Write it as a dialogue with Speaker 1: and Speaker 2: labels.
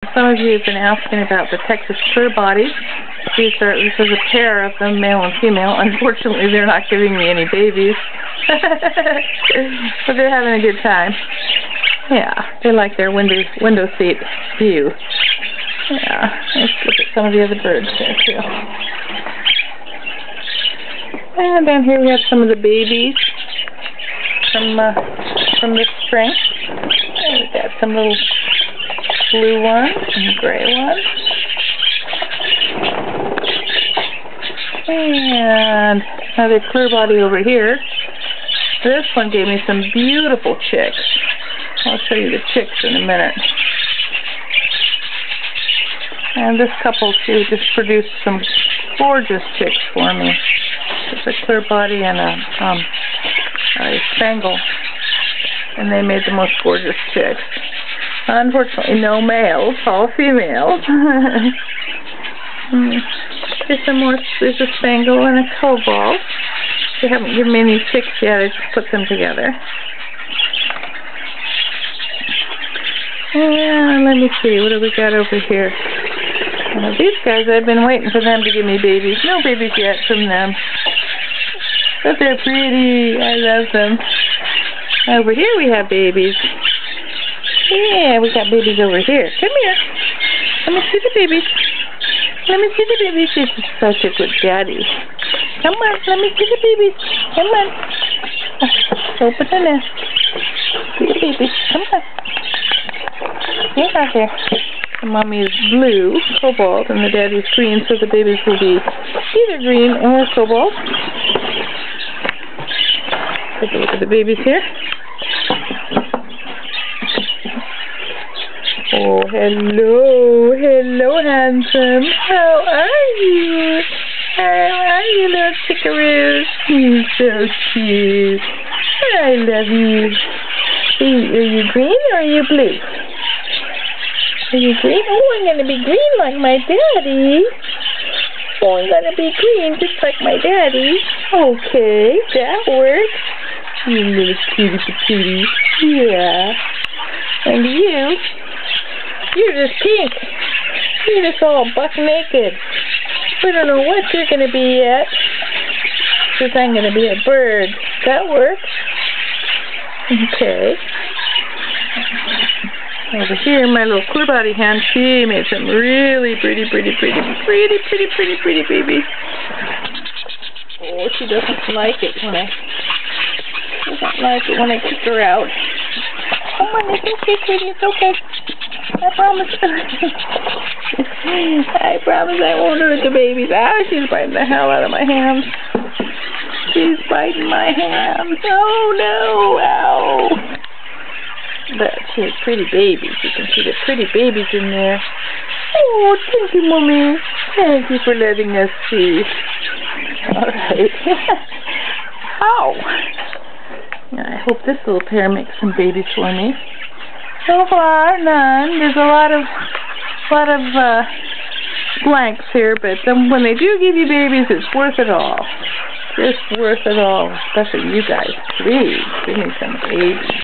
Speaker 1: Some of you have been asking about the Texas clear bodies. This is a pair of them, male and female. Unfortunately, they're not giving me any babies. But they're having a good time. Yeah, they like their window seat view. Yeah, let's look at some of the other birds there, too. And down here we have some of the babies from this spring. And we've got some little blue ones and gray ones. And another clear body over here. This one gave me some beautiful chicks. I'll show you the chicks in a minute. And this couple too just produced some gorgeous chicks for me. It's a clear body and a spangle. And they made the most gorgeous chicks. Unfortunately, no males, all females. There's a spangle and a cobalt. They haven't given me any chicks yet, I just put them together. And let me see, what do we got over here? These guys, I've been waiting for them to give me babies. No babies yet from them. But they're pretty. I love them. Over here we have babies. Yeah, we got babies over here. Come here. Let me see the babies. Let me see the babies. This is such a good daddy. Come on, let me see the babies. Come on. Open the nest. See the babies. Come on. Get out there. The mommy is blue, cobalt, and the daddy's green, so the babies will be either green or cobalt. Take a look at the babies here. Oh, hello. Hello, handsome. How are you? How are you, little chickaroos? You're so cute. I love you. Are you green or are you blue? Are you green? Oh, I'm going to be green like my daddy. Oh, I'm going to be green just like my daddy. Okay, that works. You little cutie patootie. Yeah. And you're just pink. You're just all buck naked. We don't know what you're going to be yet. Because I'm going to be a bird. That works. Okay. Over here, my little clear body hen, she made some really pretty babies. Oh, she doesn't like it when I kick her out. Come on, it's okay, sweetie, it's okay. I promise. I promise I won't hurt the babies. Ah, she's biting the hell out of my hands. She's biting my hands. Oh no, ow. But she has pretty babies. You can see the pretty babies in there. Oh, thank you, Mommy. Thank you for letting us see. Alright. Ow. I hope this little pair makes some babies for me. So far, none. There's a lot of blanks here, but when they do give you babies, it's worth it all. Just worth it all. Especially you guys. Please, give me some babies.